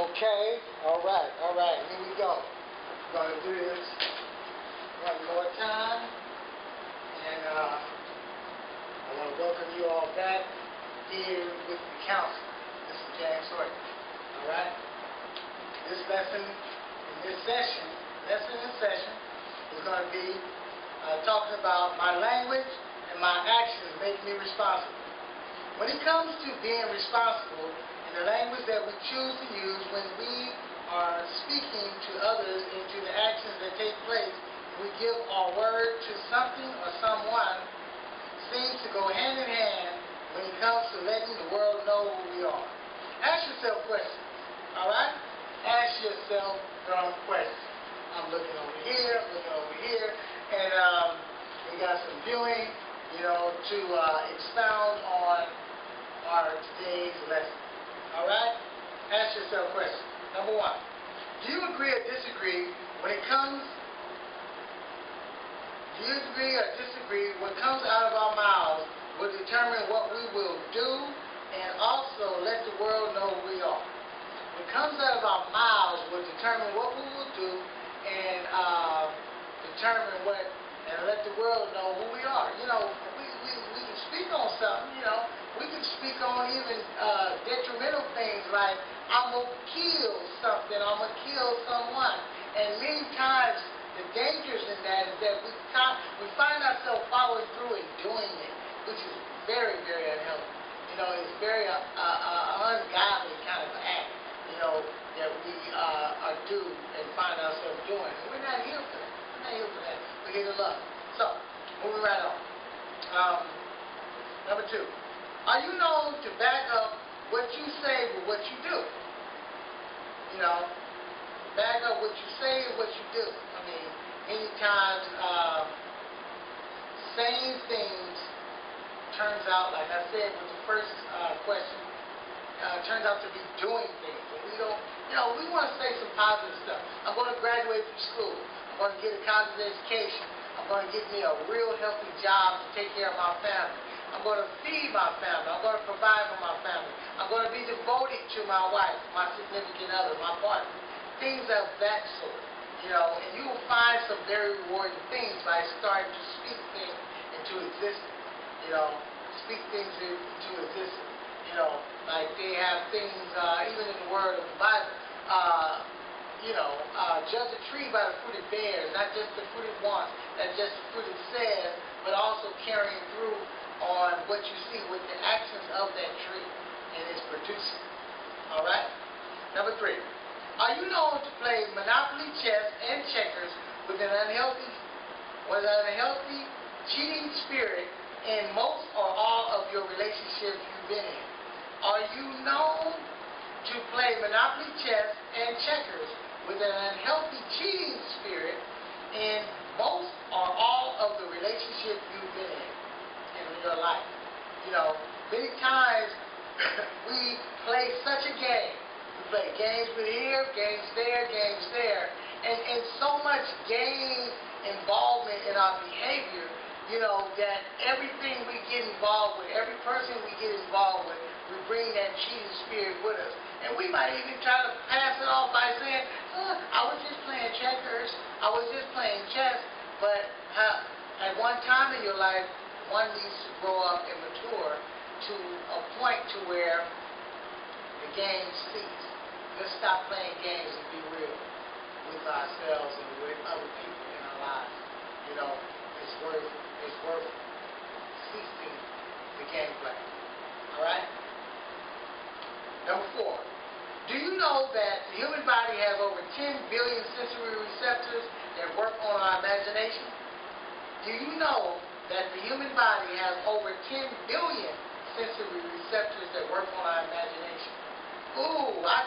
Okay, all right, here we go. We're going to do this one more time, and I want to welcome you all back here with the council. This is James Horton, all right? This lesson in this session, is going to be talking about my language and my actions make me responsible. When it comes to being responsible, the language that we choose to use when we are speaking to others and to the actions that take place, we give our word to something or someone, seems to go hand in hand when it comes to letting the world know who we are. Ask yourself questions, all right? Ask yourself dumb questions. I'm looking over here, and we got some viewing, to expound on our today's lesson. All right? Ask yourself questions. Number one, do you agree or disagree when it comes, what comes out of our mouths will determine what we will do and also let the world know who we are. What comes out of our mouths will determine what we will do and let the world know who we are. We can speak on something, we can speak on even detrimental things like, I'm going to kill something, I'm going to kill someone. And many times, the dangers in that is that we find ourselves following through and doing it, which is very, very unhealthy. It's very ungodly kind of act, that we are due and find ourselves doing. And we're not here for that. We're here to love. So, moving right on. Number two, are you known to back up what you say with what you do? Back up what you say and what you do. I mean, many times, saying things turns out, like I said with the first question, turns out to be doing things. And we don't, we want to say some positive stuff. I'm going to graduate from school. I'm going to get a college education. I'm going to get me a real healthy job to take care of my family. I'm going to feed my family. I'm going to provide for my family. I'm going to be devoted to my wife, my significant other, my partner. Things of that sort, and you will find some very rewarding things by starting to speak things into existence, speak things into existence, like they have things, even in the word of the Bible, judge a tree by the fruit it bears, not just the fruit it wants, not just the fruit it says, but also carrying through on what you see with the actions of that tree and its producing. All right? Number three, are you known to play Monopoly, chess, and checkers with an unhealthy, cheating spirit in most or all of your relationships you've been in? Are you known to play Monopoly, chess, and checkers with an unhealthy, cheating spirit in most or all of the relationships you've been in your life? Many times we play such a game. We play games with here, games there, and so much game involvement in our behavior, that everything we get involved with, every person we get involved with, we bring that cheating spirit with us. And we might even try to pass it off by saying, I was just playing checkers, I was just playing chess, but at one time in your life, one needs to grow up and mature to a point to where the game cease. Let's stop playing games and be real with ourselves and with other people in our lives. It's worth ceasing the gameplay. All right? Number four, do you know that the human body has over 10 billion sensory receptors that work on our imagination? Do you know that the human body has over 10 billion sensory receptors that work on our imagination? Ooh, I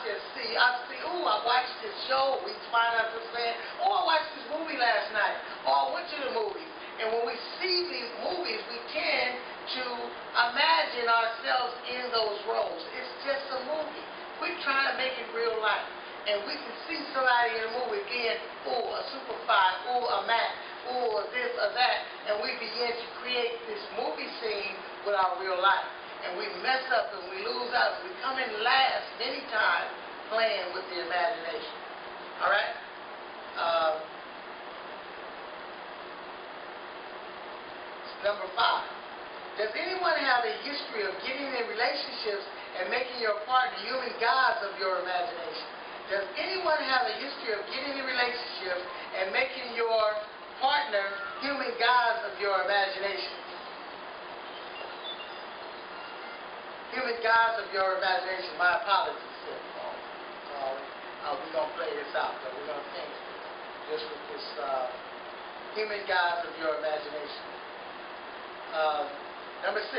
watched this show. We find ourselves saying, I watched this movie last night. I went to the movies. And when we see these movies, we tend to imagine ourselves in those roles. It's just a movie. We're trying to make it real life. And we can see somebody in a movie being, a super five, a Mac, this or that. And we begin to create this movie scene with our real life. And we mess up and we lose out. We come in last many times playing with the imagination. All right? Number 5. Does anyone have a history of getting in relationships and making your partner human gods of your imagination? Does anyone have a history of getting in relationships and making your partner human gods of your imagination? Human gods of your imagination. My apologies, sir. We're going to play this out, though. We're going to finish this with this human gods of your imagination. Number 6.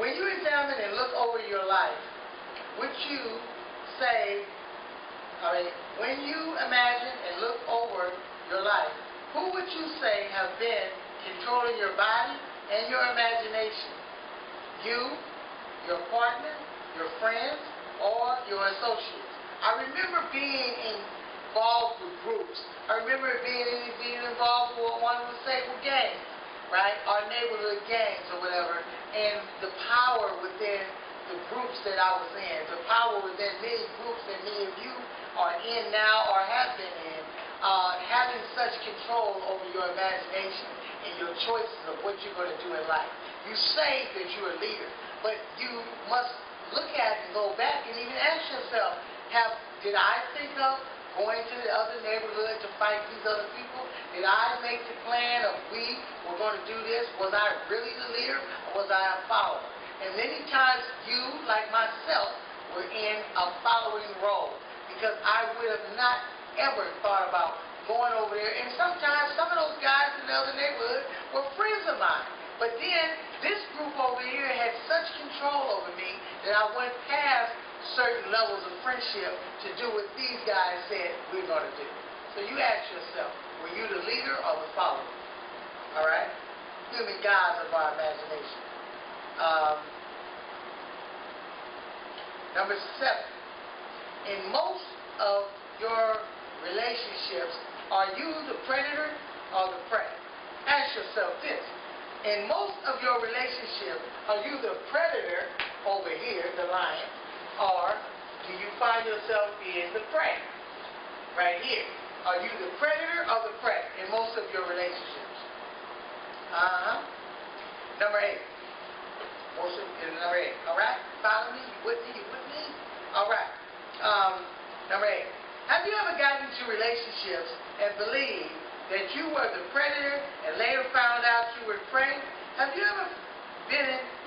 When you examine and look over your life, would you say, when you imagine and look over your life, who would you say have been controlling your body and your imagination? You, your partner, your friends, or your associates? I remember being involved with groups. I remember being involved with what one would say were gangs, right? Our neighborhood gangs or whatever, and the power within the groups that I was in, the power within many groups that many of you are in now or have been in, having such control over your imagination and your choices of what you're going to do in life. You say that you're a leader, but you must look at and go back and even ask yourself, did I think of going to the other neighborhood to fight these other people? Did I make the plan of we were going to do this? Was I really the leader or was I a follower? And many times you, like myself, were in a following role because I would have not ever thought about going over there. And sometimes some of those guys in the other neighborhood were friends of mine. But then this group over here had such control over me that I went past certain levels of friendship to do what these guys said we're going to do. So you ask yourself, were you the leader or the follower? All right? Human gods of our imagination. Number 7. In most of your relationships, are you the predator or the prey? Ask yourself this. In most of your relationships, are you the predator over here, the lion, or do you find yourself being the prey? Right here. Are you the predator or the prey in most of your relationships? Number 8. Number 8. All right? Follow me? You with me? You with me? All right. Number 8. Have you ever gotten into relationships and believed that you were the predator and later found out you were prey? Have you ever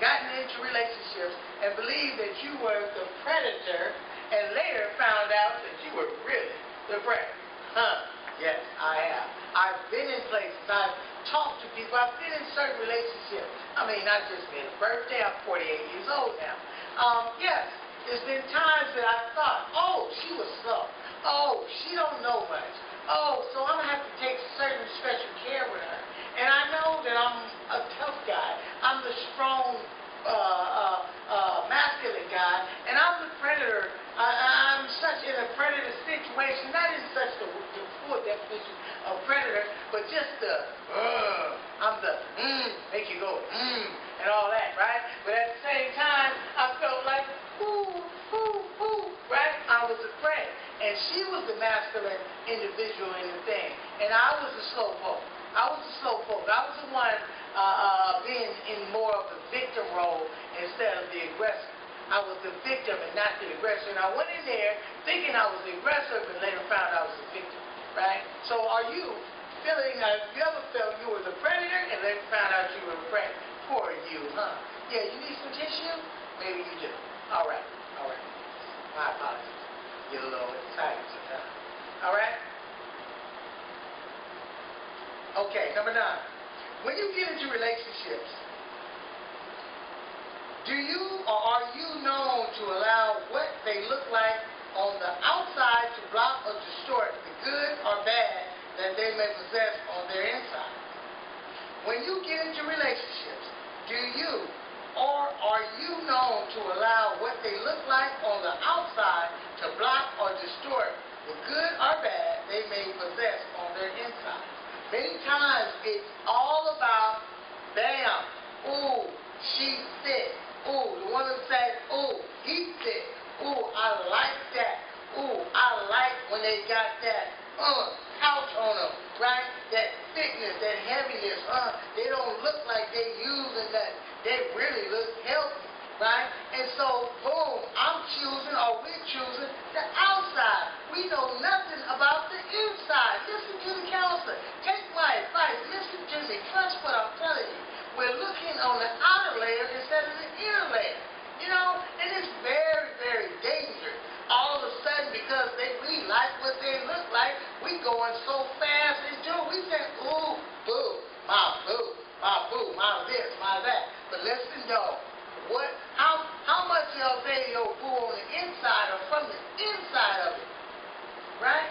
gotten into relationships and believed that you were the predator and later found out that you were really the prey? Yes, I have. I've been in places. I've talked to people. I've been in certain relationships. I mean, not just me. Birthday, I'm 48 years old now. Yes, there's been times that I thought, oh, she was slow. Oh, she don't know much. Oh, so I'm going to have to take certain special care with her. And I know that I'm a tough guy. I'm the strong, masculine guy. And I'm the predator. I'm such in a predator situation, not in such the full definition of predator, but just I'm the make you go and all that, right? But at the same time, I felt like right? I was a prey. And she was the masculine individual in the thing. And I was the slowpoke. I was the one being in more of the victim role instead of the aggressor. I was the victim and not the aggressor. And I went in there thinking I was the aggressor, but later found I was the victim. Right? So are you feeling, have you ever felt you were the predator and later found out you were the prey? Poor you, huh? Yeah, you need some tissue? Maybe you do. All right. My apologies. Get a little excited sometimes. All right? Okay, number 9. When you get into relationships, do you or are you known to allow what they look like on the outside to block or distort the good or bad that they may possess on their inside? When you get into relationships, do you or are you known to allow what they look like on the outside to block or distort the good or bad they may possess on their inside? Many times it's all about, bam, ooh, she's thick. Ooh, the woman say, ooh, he's thick. Ooh, I really look healthy, right? And so, boom, I'm choosing, or we're choosing, the outside. We know nothing about the inside. Listen to the counselor. Take my advice. Listen to me. Trust what I'm telling you. We're looking on the outer layer instead of the inner layer. You know, and it's very, very dangerous. All of a sudden, because we like what they look like, we going so fast into it, we say, ooh, boo, my boo, my boo, my this, my that. But listen though, how much of your boo on the inside or from the inside of it, right?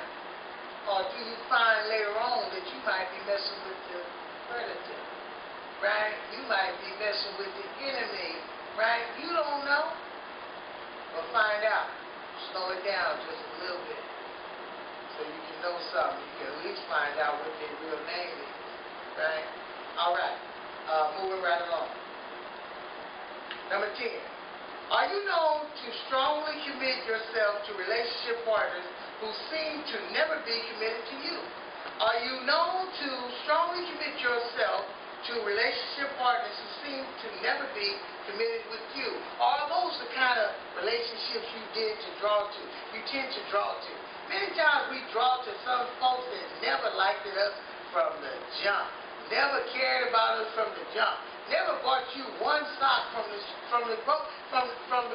Or do you find later on that you might be messing with the predator, right? You might be messing with the enemy, right? You don't know, but find out. Slow it down just a little bit so you can know something. You can at least find out what their real name is, right? All right, moving right along. Number 10, are you known to strongly commit yourself to relationship partners who seem to never be committed to you? Are you known to strongly commit yourself to relationship partners who seem to never be committed with you? Or are those the kind of relationships you tend to draw to? Many times we draw to some folks that never liked us from the jump, never cared about us from the jump, never bought you one sock from the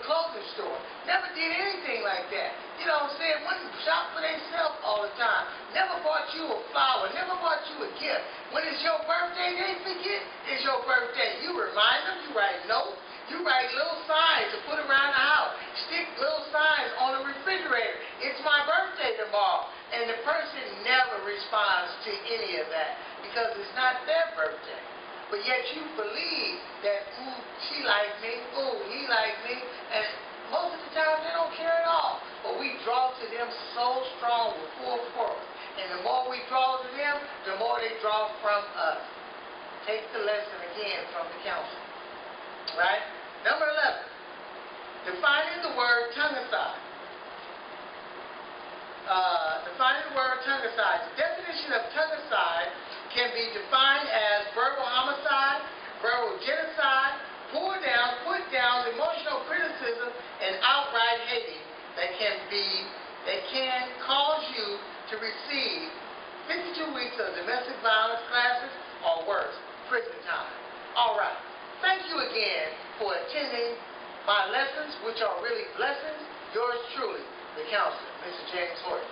clothing store, never did anything like that. You know what I'm saying? Wouldn't shop for themselves all the time, never bought you a flower, never bought you a gift. When it's your birthday, they forget it's your birthday. You remind them, you write notes, you write little signs to put around the house, stick little signs on the refrigerator. It's my birthday tomorrow. And the person never responds to any of that because it's not their birthday. But yet you believe that, ooh, she liked me, ooh, he liked me, and most of the time they don't care at all. But we draw to them so strong with full force. And the more we draw to them, the more they draw from us. Take the lesson again from the counselor. Right? Number 11, defining the word tongue-aside. Defining the word tongue-aside. The definition of tongue-aside can be defined as verbal homicide, verbal genocide, put down, emotional criticism, and outright hating that can cause you to receive 52 weeks of domestic violence classes or worse, prison time. All right. Thank you again for attending my lessons, which are really blessings. Yours truly, the counselor, Mr. James Horton.